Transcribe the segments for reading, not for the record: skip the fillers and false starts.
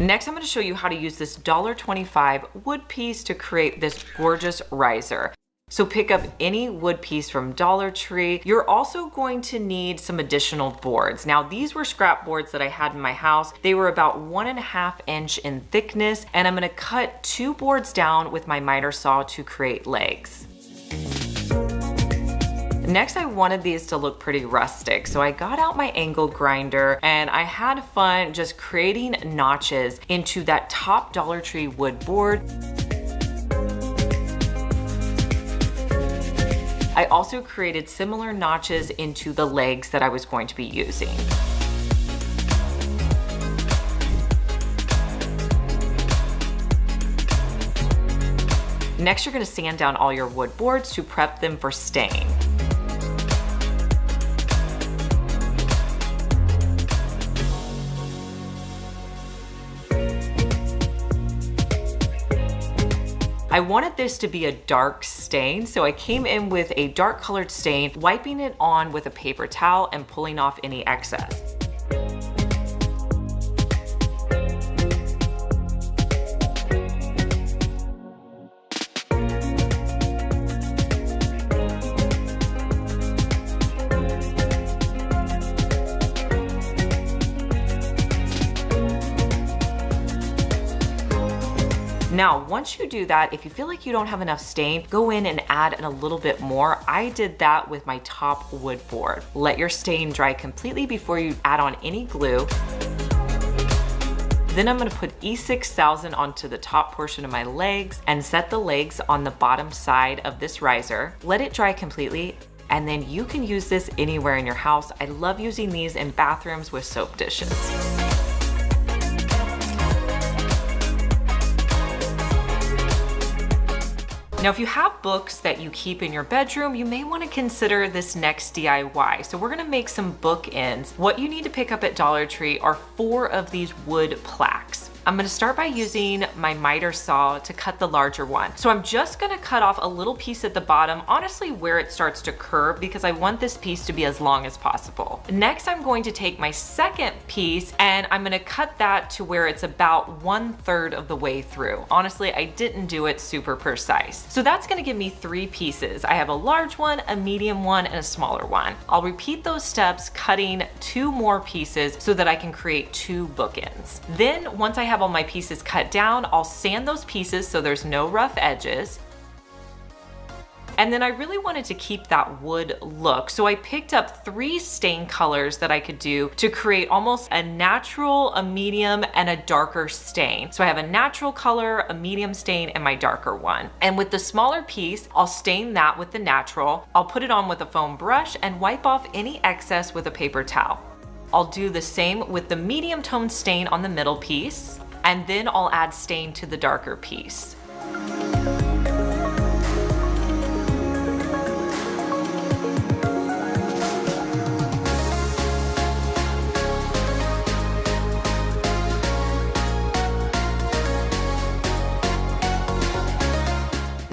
Next, I'm going to show you how to use this $1.25 wood piece to create this gorgeous riser. So pick up any wood piece from Dollar Tree. You're also going to need some additional boards. Now, these were scrap boards that I had in my house. They were about 1.5 inch in thickness, and I'm going to cut 2 boards down with my miter saw to create legs. Next, I wanted these to look pretty rustic, so I got out my angle grinder and I had fun just creating notches into that top Dollar Tree wood board. I also created similar notches into the legs that I was going to be using. Next, you're going to sand down all your wood boards to prep them for staying. I wanted this to be a dark stain, so I came in with a dark colored stain, wiping it on with a paper towel and pulling off any excess. Now, once you do that, if you feel like you don't have enough stain, go in and add in a little bit more. I did that with my top wood board. Let your stain dry completely before you add on any glue. Then I'm gonna put E6000 onto the top portion of my legs and set the legs on the bottom side of this riser. Let it dry completely, and then you can use this anywhere in your house. I love using these in bathrooms with soap dishes. Now, if you have books that you keep in your bedroom, you may want to consider this next DIY. So we're going to make some bookends. What you need to pick up at Dollar Tree are 4 of these wood plaques. I'm going to start by using my miter saw to cut the larger one. So I'm just going to cut off a little piece at the bottom, honestly where it starts to curve, because I want this piece to be as long as possible. Next, I'm going to take my second piece and I'm going to cut that to where it's about 1/3 of the way through. Honestly, I didn't do it super precise. So that's going to give me 3 pieces. I have a large one, a medium one, and a smaller one. I'll repeat those steps, cutting 2 more pieces so that I can create 2 bookends. Then once I have all my pieces cut down, I'll sand those pieces so there's no rough edges. And then I really wanted to keep that wood look, so I picked up 3 stain colors that I could do to create almost a natural, a medium, and a darker stain. So I have a natural color, a medium stain, and my darker one. And with the smaller piece, I'll stain that with the natural. I'll put it on with a foam brush and wipe off any excess with a paper towel. I'll do the same with the medium tone stain on the middle piece, and then I'll add stain to the darker piece.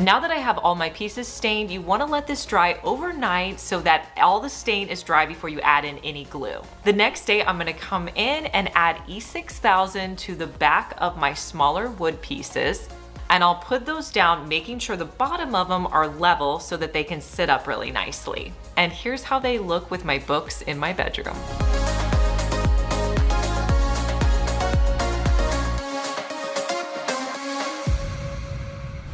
Now that I have all my pieces stained, you want to let this dry overnight so that all the stain is dry before you add in any glue. The next day, I'm going to come in and add E6000 to the back of my smaller wood pieces, and I'll put those down, making sure the bottom of them are level so that they can sit up really nicely. And here's how they look with my books in my bedroom.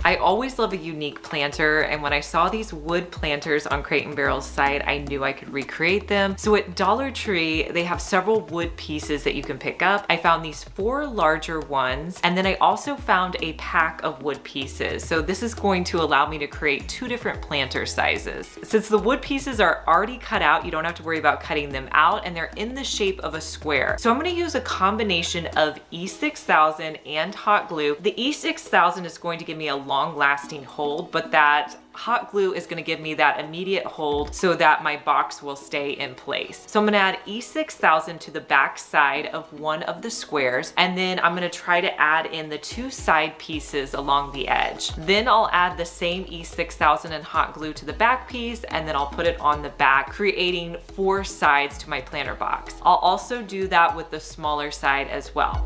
I always love a unique planter, and when I saw these wood planters on Crate & Barrel's site, I knew I could recreate them. So at Dollar Tree, they have several wood pieces that you can pick up. I found these 4 larger ones, and then I also found a pack of wood pieces. So this is going to allow me to create 2 different planter sizes. Since the wood pieces are already cut out, you don't have to worry about cutting them out, and they're in the shape of a square. So I'm gonna use a combination of E6000 and hot glue. The E6000 is going to give me a long-lasting hold, but that hot glue is going to give me that immediate hold so that my box will stay in place. So I'm going to add E6000 to the back side of one of the squares, and then I'm going to try to add in the 2 side pieces along the edge. Then I'll add the same E6000 and hot glue to the back piece, and then I'll put it on the back, creating 4 sides to my planter box. I'll also do that with the smaller side as well.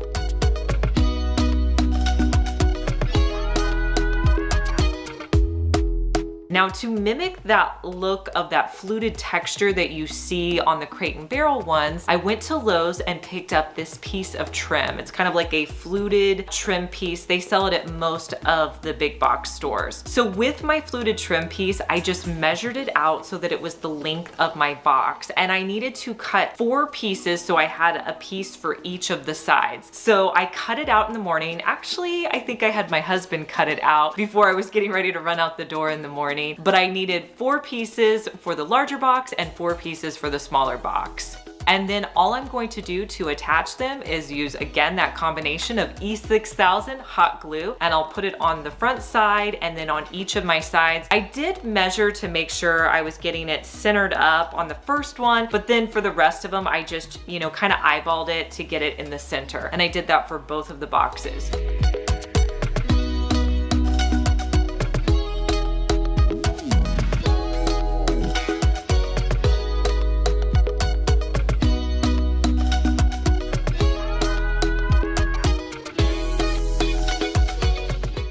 Now to mimic that look of that fluted texture that you see on the Crate and Barrel ones, I went to Lowe's and picked up this piece of trim. It's kind of like a fluted trim piece. They sell it at most of the big box stores. So with my fluted trim piece, I just measured it out so that it was the length of my box, and I needed to cut 4 pieces, so I had a piece for each of the sides. So I cut it out in the morning. Actually, I think I had my husband cut it out before I was getting ready to run out the door in the morning. But I needed 4 pieces for the larger box and 4 pieces for the smaller box. And then all I'm going to do to attach them is use, again, that combination of E6000 hot glue, and I'll put it on the front side and then on each of my sides. I did measure to make sure I was getting it centered up on the first one, but then for the rest of them, I just, kind of eyeballed it to get it in the center. And I did that for both of the boxes.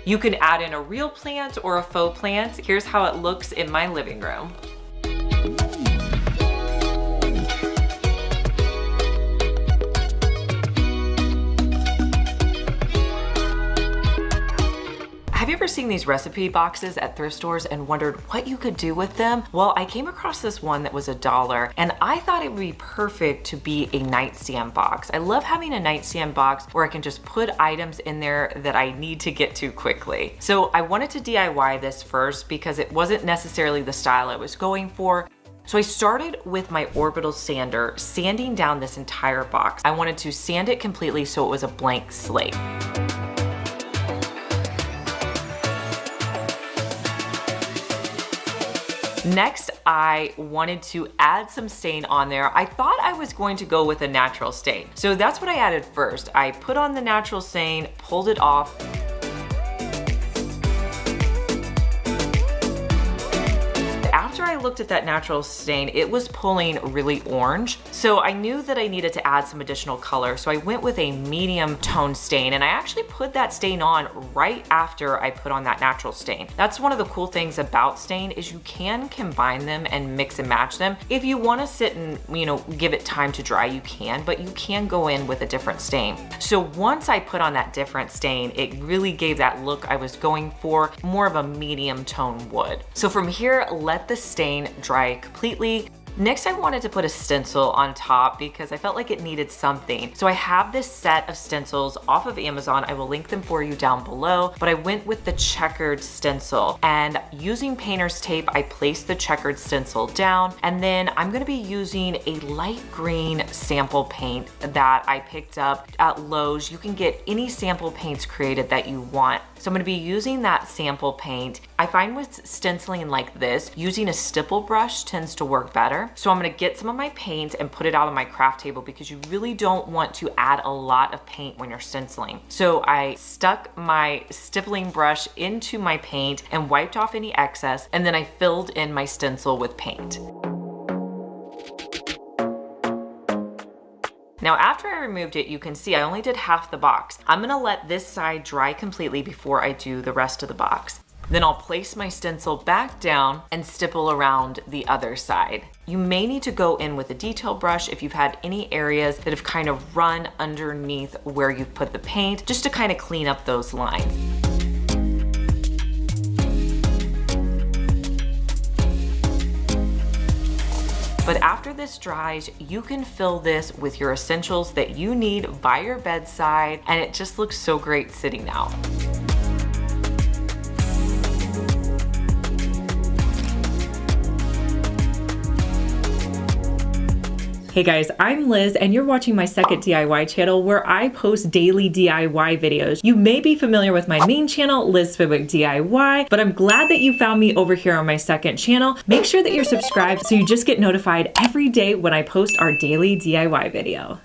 You can add in a real plant or a faux plant. Here's how it looks in my living room. Have you ever seen these recipe boxes at thrift stores and wondered what you could do with them? Well, I came across this one that was $1, and I thought it would be perfect to be a nightstand box. I love having a nightstand box where I can just put items in there that I need to get to quickly. So I wanted to DIY this first because it wasn't necessarily the style I was going for. So I started with my orbital sander, sanding down this entire box. I wanted to sand it completely so it was a blank slate. Next, I wanted to add some stain on there. I thought I was going to go with a natural stain. So that's what I added first. I put on the natural stain, pulled it off. After I looked at that natural stain, it was pulling really orange. So I knew that I needed to add some additional color. So I went with a medium tone stain, and I actually put that stain on right after I put on that natural stain. That's one of the cool things about stain is you can combine them and mix and match them. If you want to sit and, give it time to dry, you can, but you can go in with a different stain. So once I put on that different stain, it really gave that look I was going for, more of a medium tone wood. So from here, let the stain dry completely. Next, I wanted to put a stencil on top because I felt like it needed something. So I have this set of stencils off of Amazon. I will link them for you down below, but I went with the checkered stencil, and using painter's tape, I placed the checkered stencil down, and then I'm gonna be using a light green sample paint that I picked up at Lowe's. You can get any sample paints created that you want. So I'm gonna be using that sample paint. I find with stenciling like this, using a stipple brush tends to work better. So I'm gonna get some of my paint and put it out on my craft table because you really don't want to add a lot of paint when you're stenciling. So I stuck my stippling brush into my paint and wiped off any excess, and then I filled in my stencil with paint. Now, after I removed it, you can see I only did half the box. I'm gonna let this side dry completely before I do the rest of the box. Then I'll place my stencil back down and stipple around the other side. You may need to go in with a detail brush if you've had any areas that have kind of run underneath where you've put the paint, just to kind of clean up those lines. But after this dries, you can fill this with your essentials that you need by your bedside, and it just looks so great sitting out. Hey guys, I'm Liz and you're watching my second DIY channel where I post daily DIY videos. You may be familiar with my main channel, Liz Fenwick DIY, but I'm glad that you found me over here on my second channel. Make sure that you're subscribed so you just get notified every day when I post our daily DIY video.